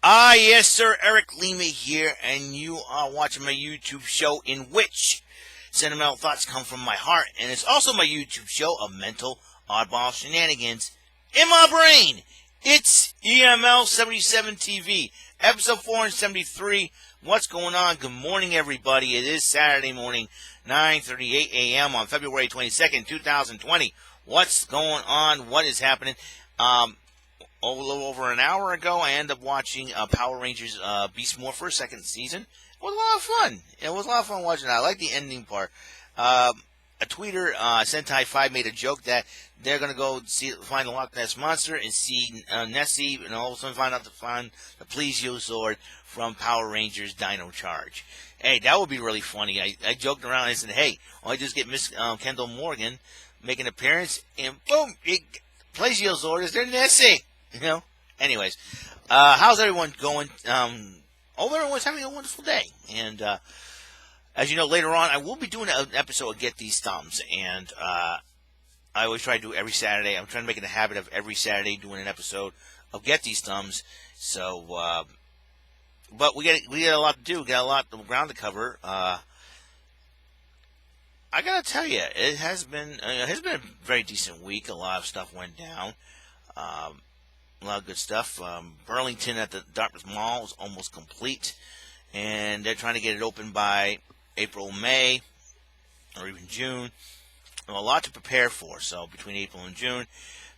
Yes, sir. Eric Lima here, and you are watching my YouTube show in which sentimental thoughts come from my heart, and it's also my YouTube show of mental oddball shenanigans in my brain. It's EML77 TV, episode 473. What's going on? Good morning, everybody. It is Saturday morning, 9:38 a.m. on February 22nd, 2020. What's going on? What is happening? A little over an hour ago, I ended up watching Power Rangers Beast Morpher second season. It was a lot of fun. It was a lot of fun watching that. I like the ending part. A tweeter, Sentai5, made a joke that they're going to go find the Loch Ness Monster and see Nessie, and all of a sudden find the Plesiosaur from Power Rangers Dino Charge. Hey, that would be really funny. I joked around and I said, hey, I just get Miss Kendall Morgan make an appearance, and boom, Plesiosaur is their Nessie. You know? Anyways, how's everyone going? Everyone's having a wonderful day. And as you know, later on, I will be doing an episode of Get These Thumbs. And I always try to do it every Saturday. I'm trying to make it a habit of every Saturday doing an episode of Get These Thumbs. So, but we got a lot to do. We got a lot of ground to cover. I gotta tell you, it has been a very decent week. A lot of stuff went down. A lot of good stuff. Burlington at the Dartmouth Mall is almost complete, and they're trying to get it open by April, May, or even June. A lot to prepare for. So between April and June,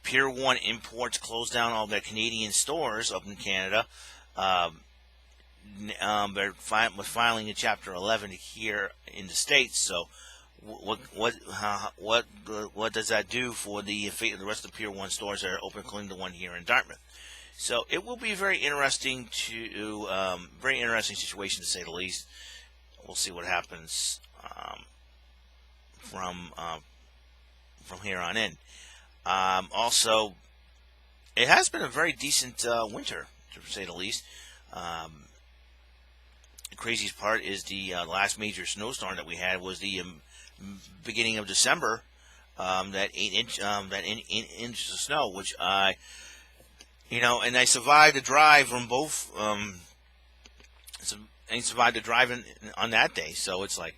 Pier 1 Imports closed down all their Canadian stores up in Canada. They're filing a Chapter 11 here in the States. So what does that do for the rest of the Pier 1 stores that are open, including the one here in Dartmouth? So it will be a very interesting situation, to say the least. We'll see what happens from here on in. Also, it has been a very decent winter, to say the least. The craziest part is the last major snowstorm that we had was the beginning of December, that 8 inches of snow, which and I survived the drive from both. I survived the drive on that day, so it's like,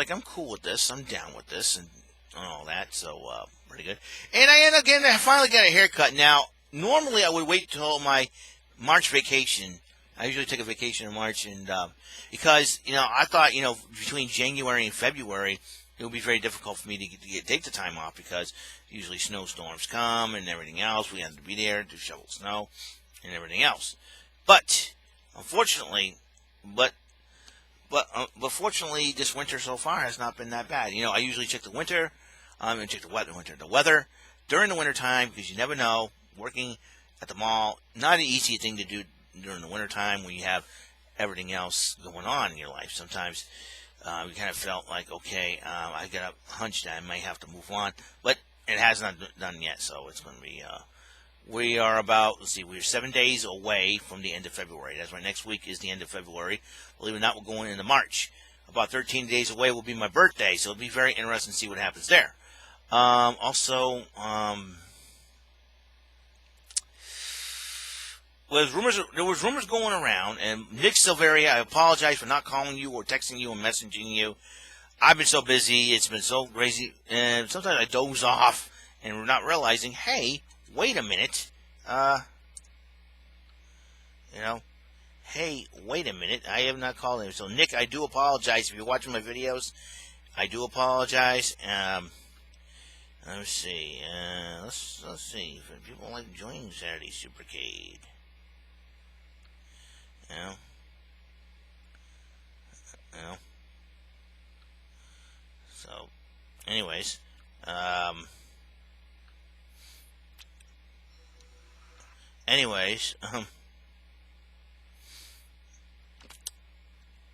I'm cool with this. I'm down with this and all that. So pretty good. And I finally got a haircut. Now, normally I would wait till my March vacation. I usually take a vacation in March, and because I thought between January and February it would be very difficult for me to take the time off, because usually snowstorms come and everything else. We have to be there to shovel snow and everything else. But unfortunately, fortunately, this winter so far has not been that bad. I usually check the winter. And check the weather during the winter time, because you never know. Working at the mall, not an easy thing to do during the wintertime when you have everything else going on in your life. Sometimes we kind of felt like, okay, I got a hunch that I might have to move on, but it has not done yet. So it's going to be, we are about, we're 7 days away from the end of February. That's right, next week is the end of February. Believe it or not, we're going into March. About 13 days away will be my birthday, so it'll be very interesting to see what happens there. Also, there was rumors going around, and Nick Silveria, I apologize for not calling you or texting you or messaging you. I've been so busy, it's been so crazy, and sometimes I doze off and we're not realizing, hey, wait a minute, hey, wait a minute, I have not called him. So Nick, I do apologize if you're watching my videos. I do apologize. Let me see. Let's see if people like joining Saturday Supercade. So, anyways,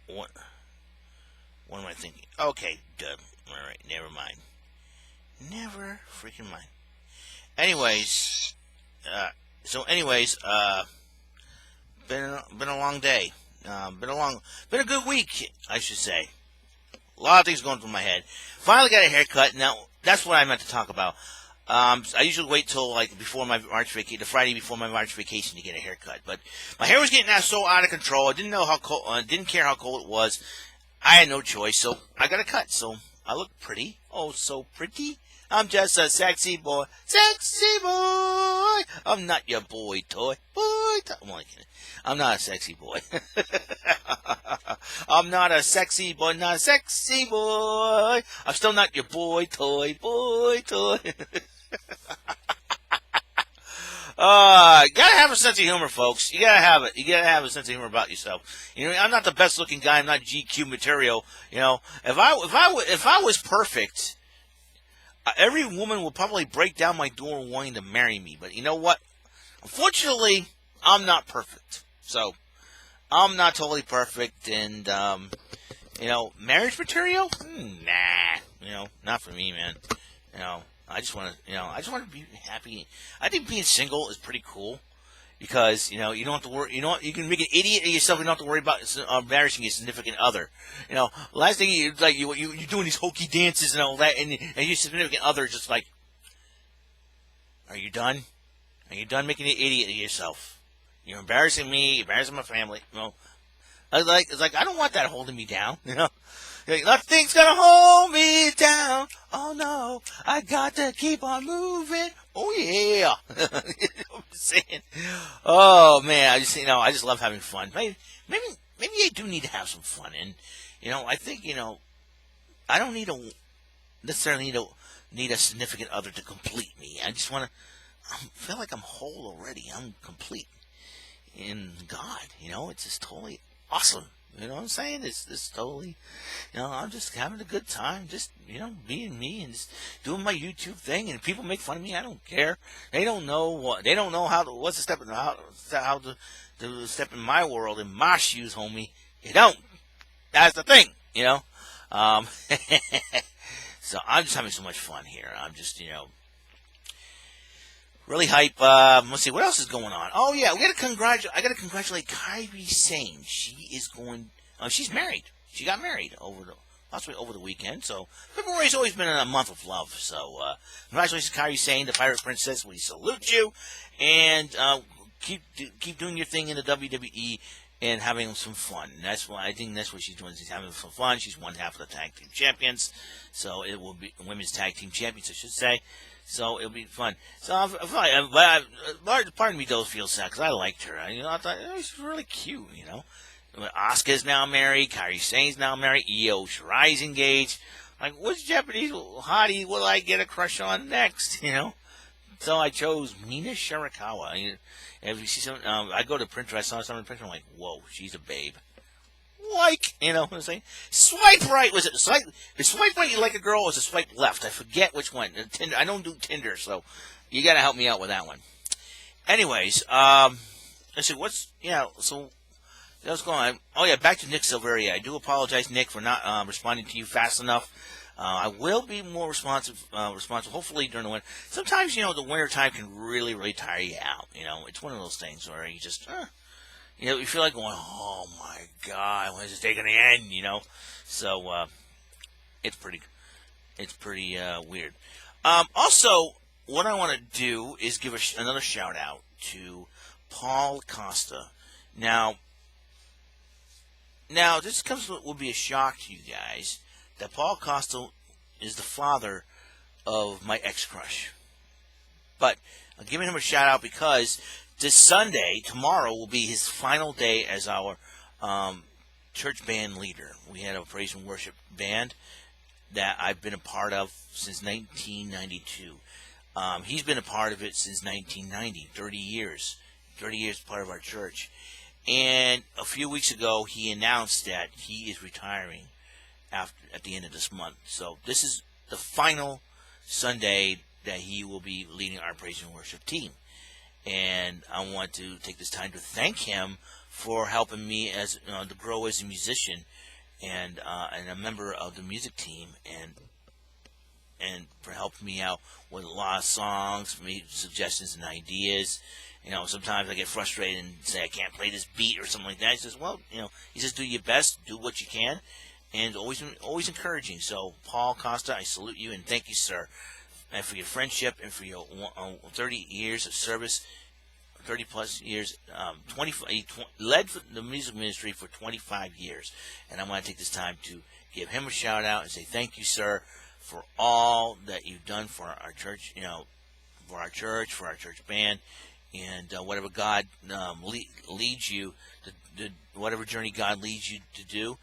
what am I thinking? Okay, duh. All right, never mind. Never freaking mind. Anyways, been a long day. Been a good week, I should say. A lot of things going through my head. Finally got a haircut. Now, that's what I meant to talk about. I usually wait till like before my March vacation, the Friday before my March vacation, to get a haircut. But my hair was getting so out of control. I didn't know how cold. Didn't care how cold it was. I had no choice, so I got a cut. So I look pretty. Oh, so pretty. I'm just a sexy boy. Sexy boy. I'm not your boy toy. I'm only kidding. I'm not a sexy boy. I'm not a sexy boy. Not a sexy boy. I'm still not your boy toy. Boy toy. You gotta have a sense of humor, folks. You gotta have it. You gotta have a sense of humor about yourself. You know, I'm not the best looking guy. I'm not GQ material. You know, if I was perfect, every woman would probably break down my door wanting to marry me. But you know what? Unfortunately, I'm not perfect. So I'm not totally perfect, and you know, marriage material? Nah. You know, not for me, man. You know. I just want to be happy. I think being single is pretty cool because, you know, you don't have to worry. You know, you can make an idiot of yourself. You don't have to worry about embarrassing your significant other. You know, last thing you're doing these hokey dances and all that, and your significant other is just like, are you done? Are you done making an idiot of yourself? You're embarrassing me. You're embarrassing my family. You know, it's like I don't want that holding me down. You know. Nothing's gonna hold me down. Oh no, I got to keep on moving. Oh yeah. You know what I'm saying? Oh man, I just love having fun. Maybe I do need to have some fun. And you know, I think, you know, I don't necessarily need a significant other to complete me. I just want to. I feel like I'm whole already. I'm complete in God. You know, it's just totally awesome. You know what I'm saying? It's totally, you know, I'm just having a good time, just, you know, being me and just doing my YouTube thing. And people make fun of me. I don't care. They don't know what's the step in how to step in my world, in my shoes, homie. You don't. That's the thing, you know. So I'm just having so much fun here. I'm just, you know, really hype. Let's see what else is going on. Oh yeah, I got to congratulate Kyrie Sane. She's married. She got married possibly over the weekend. So February's always been a month of love. So congratulations, Kyrie Sane, the Pirate Princess. We salute you, and keep doing your thing in the WWE and having some fun. I think that's what she's doing. She's having some fun. She's one half of the tag team champions. So it will be women's tag team champions, I should say. So it'll be fun. So, part of me does feel sad because I liked her. I thought she's really cute. You know, Asuka's now married. Kairi Sane's now married. Io Shirai's engaged. Like, which Japanese hottie will I get a crush on next? You know, so I chose Mina Shirakawa. If you see some, I go to printer. I saw someone in printer. I'm like, whoa, she's a babe. Like, you know what I'm saying? Swipe right. Was it swipe right? You like a girl? Or was it swipe left? I forget which one. Tinder. I don't do Tinder, so you got to help me out with that one. Anyways, let's see. So what's going on? Oh yeah, back to Nick Silveria. I do apologize, Nick, for not responding to you fast enough. I will be more responsive, hopefully during the winter. Sometimes, you know, the winter time can really, really tire you out. You know, it's one of those things where you just, you know, you feel like going, oh my God, when is this day going to end? You know, so it's pretty weird. Also, what I want to do is give another shout out to Paul Costa. Now, this will be a shock to you guys that Paul Costa is the father of my ex-crush. But I'm giving him a shout out because this Sunday, tomorrow, will be his final day as our church band leader. We had a praise and worship band that I've been a part of since 1992. He's been a part of it since 1990, 30 years. 30 years part of our church. And a few weeks ago, he announced that he is retiring at the end of this month. So this is the final Sunday that he will be leading our praise and worship team. And I want to take this time to thank him for helping me to grow as a musician and a member of the music team, and for helping me out with a lot of songs, for me suggestions and ideas. You know, sometimes I get frustrated and say I can't play this beat or something like that. He says, well, you know, he says do your best, do what you can, and always encouraging. So, Paul Costa, I salute you and thank you, sir. and for your friendship and for your 30 years of service, 30 plus years, he led the music ministry for 25 years. And I want to take this time to give him a shout out and say thank you, sir, for all that you've done for our church, for our church band, and whatever God leads you, whatever journey God leads you to do,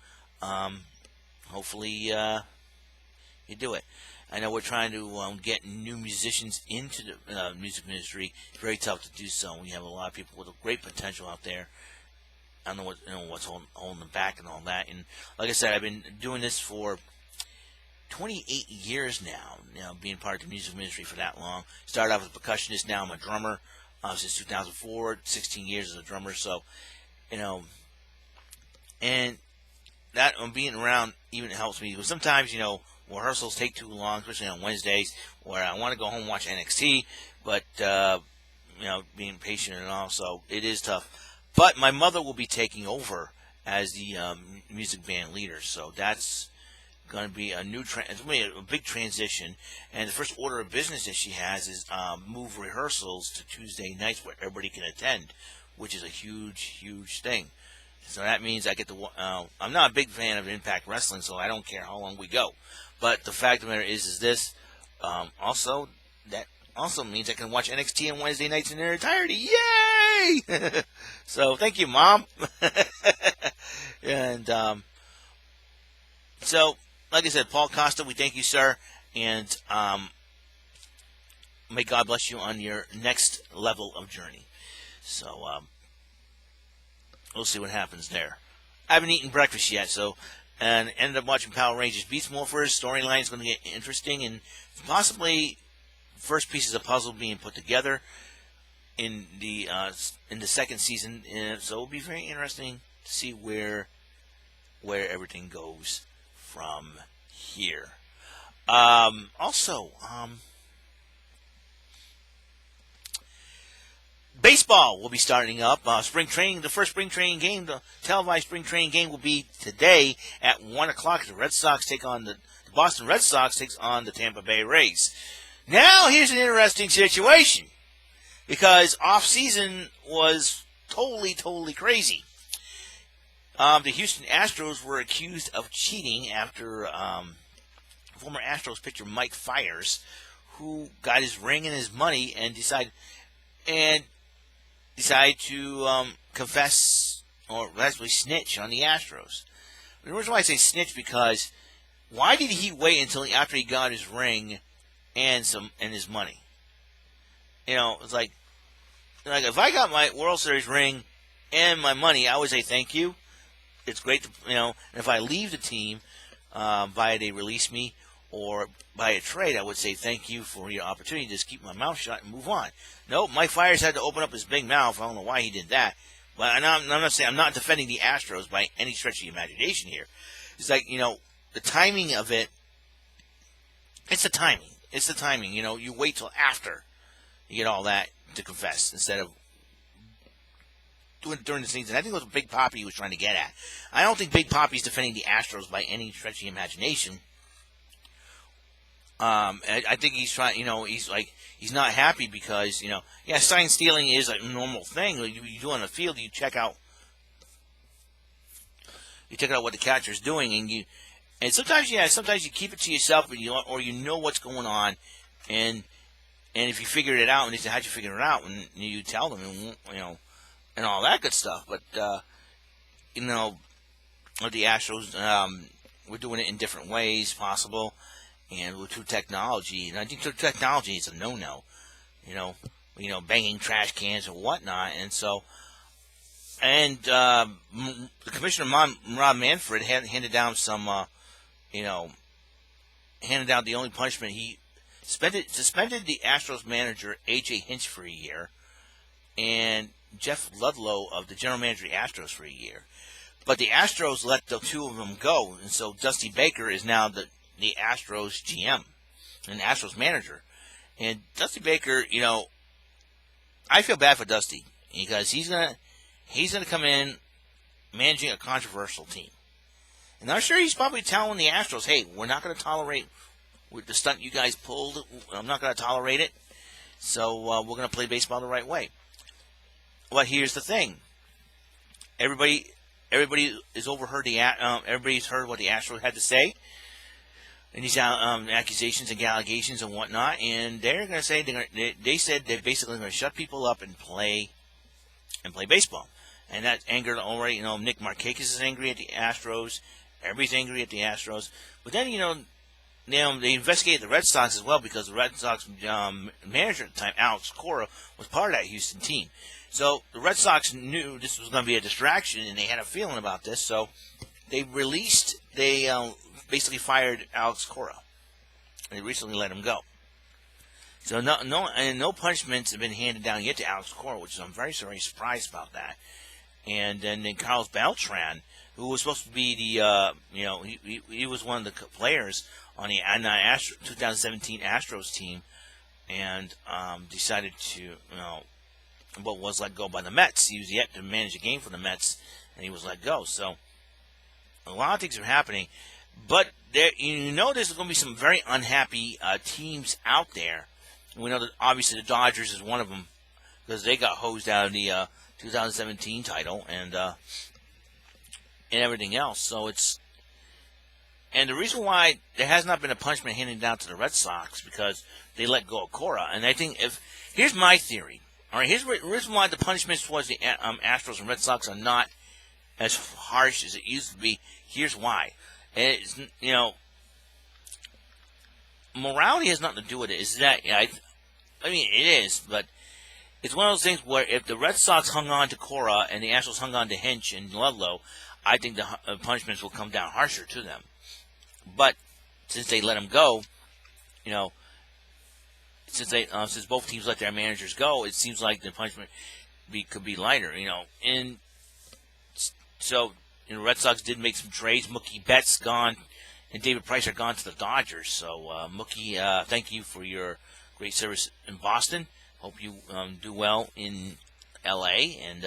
hopefully you do it. I know we're trying to get new musicians into the music ministry. It's very tough to do so. We have a lot of people with a great potential out there. I don't know what's holding them back and all that. And like I said, I've been doing this for 28 years now. Being part of the music ministry for that long. Started off as a percussionist. Now I'm a drummer since 2004. 16 years as a drummer. So, and that being around even helps me. Because sometimes, rehearsals take too long, especially on Wednesdays, where I want to go home and watch NXT, but, being patient and all, so it is tough. But my mother will be taking over as the music band leader, so that's going to be it's going to be a big transition. And the first order of business that she has is move rehearsals to Tuesday nights where everybody can attend, which is a huge, huge thing. So that means I get to. I'm not a big fan of Impact Wrestling, so I don't care how long we go. But the fact of the matter is this. Also, that also means I can watch NXT on Wednesday nights in their entirety. Yay! So thank you, Mom. And so, like I said, Paul Costa, we thank you, sir, and may God bless you on your next level of journey. So we'll see what happens there. I haven't eaten breakfast yet, and ended up watching Power Rangers Beast Morphers. Storyline is going to get interesting, and possibly first pieces of puzzle being put together in the second season. And so it'll be very interesting to see where everything goes from here. Also, baseball will be starting up. Spring training, the first spring training game, the televised spring training game will be today at 1 o'clock. The Boston Red Sox takes on the Tampa Bay Rays. Now, here's an interesting situation, because off-season was totally crazy. The Houston Astros were accused of cheating after former Astros pitcher Mike Fiers, who got his ring and his money and decided to confess, or actually snitch on the Astros. The reason why I say snitch, because why did he wait until after he got his ring and his money? It's like if I got my World Series ring and my money, I would say thank you. It's great to, and if I leave the team via they release me or by a trade, I would say thank you for your opportunity to just keep my mouth shut and move on. Nope, Mike Fiers had to open up his big mouth. I don't know why he did that. But I'm not saying, I'm not defending the Astros by any stretch of the imagination here. It's like, the timing of it, it's the timing. It's the timing. You wait till after you get all that to confess instead of doing it during the season. I think it was what Big Papi was trying to get at. I don't think Big Papi's defending the Astros by any stretch of the imagination. I think he's trying, he's not happy because, sign stealing is a normal thing. You do on the field, you check out what the catcher's doing, and sometimes you keep it to yourself, or you know what's going on, and if you figured it out, and they say, how'd you figure it out? And you tell them, and all that good stuff. But, the Astros, we're doing it in different ways possible. And through technology, and I think through technology it's a no-no, banging trash cans and whatnot, and so, and the Commissioner Rob Manfred handed down some, handed down the only punishment. He suspended the Astros manager A.J. Hinch for a year, and Jeff Ludlow of the general manager of the Astros for a year, but the Astros let the two of them go, and so Dusty Baker is now the Astros GM and Astros manager. And Dusty Baker, I feel bad for Dusty because he's gonna come in managing a controversial team. And I'm sure he's probably telling the Astros, hey, we're not going to tolerate with the stunt you guys pulled. I'm not going to tolerate it. So we're going to play baseball the right way. Well, here's the thing. Everybody is overheard everybody's heard what the Astros had to say, and these accusations and allegations and whatnot. And they're going to say they said they're basically going to shut people up and play baseball. And that angered already. Nick Markakis is angry at the Astros. Everybody's angry at the Astros. But then they investigated the Red Sox as well, because the Red Sox manager at the time, Alex Cora, was part of that Houston team. So the Red Sox knew this was going to be a distraction, and they had a feeling about this. So they basically fired Alex Cora. They recently let him go. So no punishments have been handed down yet to Alex Cora, which I'm very, very surprised about that. And then Carlos Beltran, who was supposed to be he was one of the players on the 2017 Astros team, and decided to was let go by the Mets. He was yet to manage a game for the Mets, and he was let go. So a lot of things are happening, but there's going to be some very unhappy teams out there. We know that obviously the Dodgers is one of them, because they got hosed out of the 2017 title and everything else. So and the reason why there has not been a punishment handed down to the Red Sox, because they let go of Cora. And I think here's my theory. All right, here's the reason why the punishments towards the Astros and Red Sox are not as harsh as it used to be. Here's why. It's, morality has nothing to do with it. Is that I mean, it is, but it's one of those things where if the Red Sox hung on to Cora and the Astros hung on to Hinch and Ludlow, I think the punishments will come down harsher to them. But since they let him go, since both teams let their managers go, it seems like the punishment could be lighter. And so Red Sox did make some trades. Mookie Betts gone, and David Price are gone to the Dodgers. So Mookie, thank you for your great service in Boston. Hope you do well in L.A. And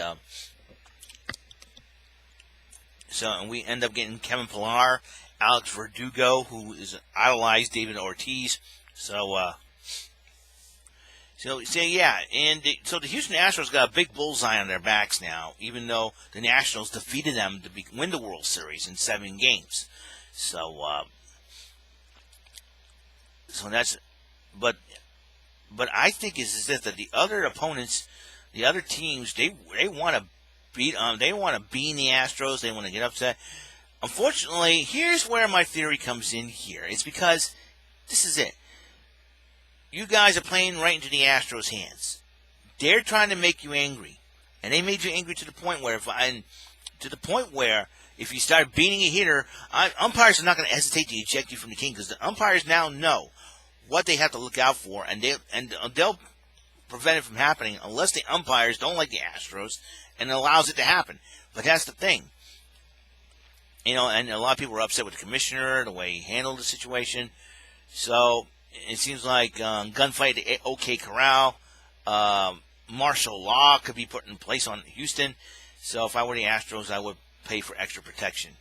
and we end up getting Kevin Pillar, Alex Verdugo, who is idolized David Ortiz. So yeah, and so the Houston Astros got a big bullseye on their backs now, even though the Nationals defeated them to win the World Series in 7 games. So that's, but I think is that the other opponents, the other teams, they want to beat they want to beat the Astros. They want to get upset. Unfortunately, here's where my theory comes in here. It's because this is it. You guys are playing right into the Astros' hands. They're trying to make you angry, and they made you angry to the point where if you start beating a hitter, umpires are not going to hesitate to eject you from the game, because the umpires now know what they have to look out for, and they'll prevent it from happening unless the umpires don't like the Astros and allows it to happen. But that's the thing. And a lot of people were upset with the commissioner, the way he handled the situation. So it seems like gunfight at OK Corral, martial law could be put in place on Houston. So if I were the Astros, I would pay for extra protection,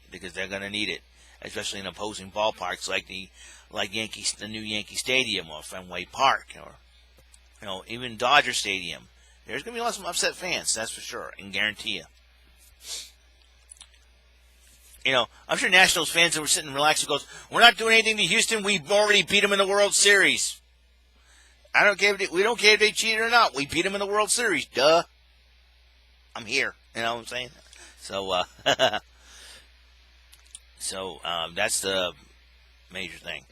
because they're going to need it, especially in opposing ballparks like the new Yankee Stadium or Fenway Park, or even Dodger Stadium. There's going to be lots of upset fans, that's for sure, and guarantee you. I'm sure Nationals fans that were sitting relaxed goes, "We're not doing anything to Houston. We've already beat them in the World Series. We don't care if they cheated or not. We beat them in the World Series. Duh. I'm here." You know what I'm saying? So, that's the major thing.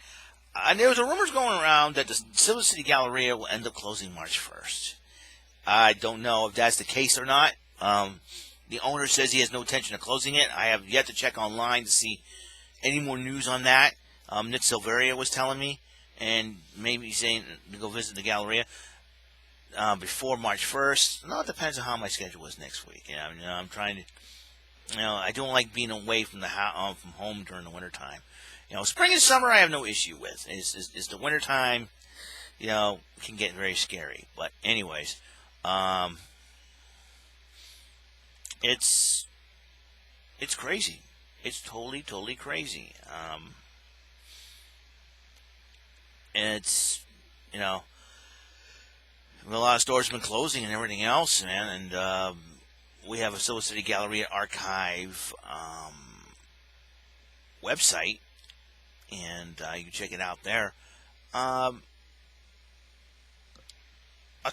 There was a rumors going around that the Silver City Galleria will end up closing March 1st. I don't know if that's the case or not. The owner says he has no intention of closing it. I have yet to check online to see any more news on that. Nick Silveria was telling me, and maybe saying to go visit the Galleria before March 1st. No, it depends on how my schedule is next week. I'm trying to, I don't like being away from from home during the wintertime. Spring and summer I have no issue with. It's the wintertime, can get very scary. But anyways, it's crazy. It's totally crazy. it's, you know, a lot of stores have been closing and everything else, man. And we have a Silver City Galleria archive website, and you can check it out there. I'll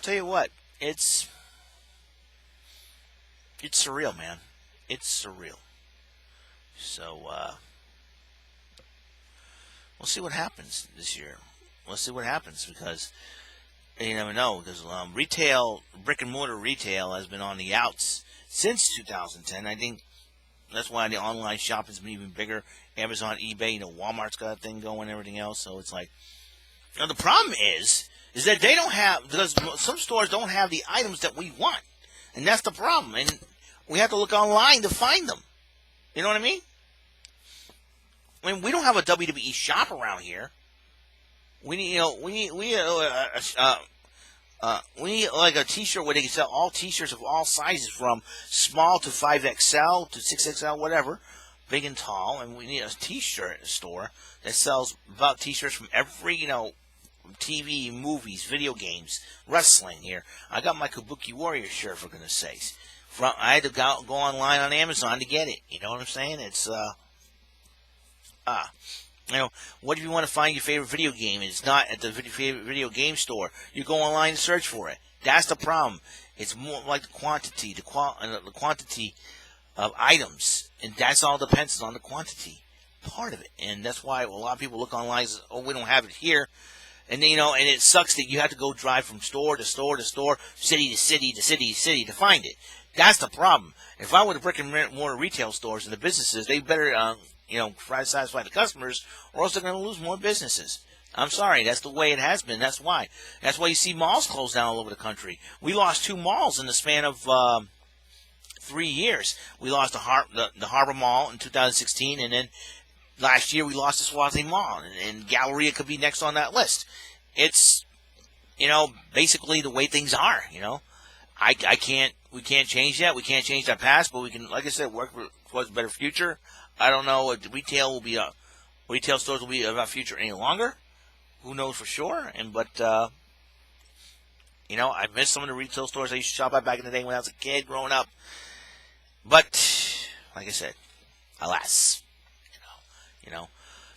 tell you what, it's surreal, man. It's surreal. So we'll see what happens this year. We'll see what happens, because you never know. Because retail, brick and mortar retail, has been on the outs since 2010. I think that's why the online shopping's been even bigger. Amazon, eBay, Walmart's got a thing going, and everything else. So it's like, the problem is that they don't have, because some stores don't have the items that we want, and that's the problem. And we have to look online to find them. You know what I mean? I mean, we don't have a WWE shop around here. We need, we need like a T-shirt where they can sell all T-shirts of all sizes, from small to 5XL to 6XL, whatever, big and tall. And we need a T-shirt store that sells about T-shirts from every, TV, movies, video games, wrestling. Here, I got my Kabuki Warrior shirt, for goodness sakes. I had to go online on Amazon to get it. You know what I'm saying? It's what if you want to find your favorite video game and it's not at the favorite video game store? You go online and search for it. That's the problem. It's more like the quantity, the quantity of items, and that's all depends on the quantity part of it. And that's why a lot of people look online and say, "Oh, we don't have it here." And and it sucks that you have to go drive from store to store to store, city to city to city to city to find it. That's the problem. If I were the brick and mortar retail stores and the businesses, they better try to satisfy the customers, or else they're going to lose more businesses. I'm sorry, that's the way it has been. That's why you see malls closed down all over the country. We lost 2 malls in the span of 3 years. We lost the Harbor Mall in 2016, and then last year we lost the Swansea Mall, and Galleria could be next on that list. It's basically the way things are. We can't change that. We can't change that past, but we can, like I said, work towards a better future. I don't know if retail stores will be about future any longer. Who knows for sure? But I miss some of the retail stores I used to shop at back in the day when I was a kid growing up. But like I said, alas,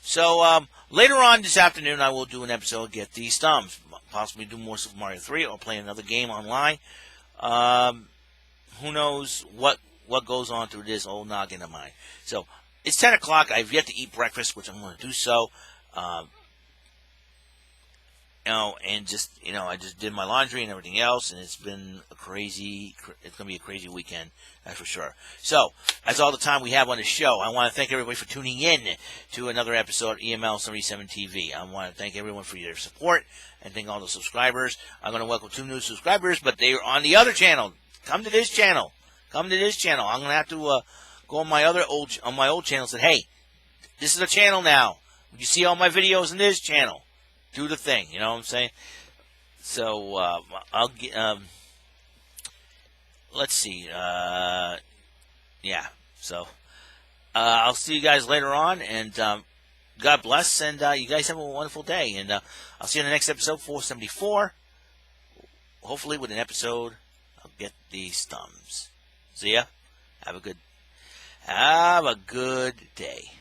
So later on this afternoon, I will do an episode, Get These Thumbs. Possibly do more Super Mario 3 or play another game online. Who knows what goes on through this old noggin of mine. So it's 10 o'clock. I've yet to eat breakfast, which I'm going to do so. And just, I just did my laundry and everything else, and it's been it's going to be a crazy weekend, that's for sure. So, that's all the time we have on the show. I want to thank everybody for tuning in to another episode of EML77 TV. I want to thank everyone for your support, and thank all the subscribers. I'm going to welcome 2 new subscribers, but they're on the other channel. Come to this channel. I'm going to have to go on my old channel and say, hey, this is a channel now. You see all my videos in this channel. Do the thing, you know what I'm saying? So, I'll get, let's see, yeah, so, I'll see you guys later on, and, God bless, and, you guys have a wonderful day, and, I'll see you in the next episode, 474, hopefully with an episode of Get These Thumbs. See ya. Have a good day.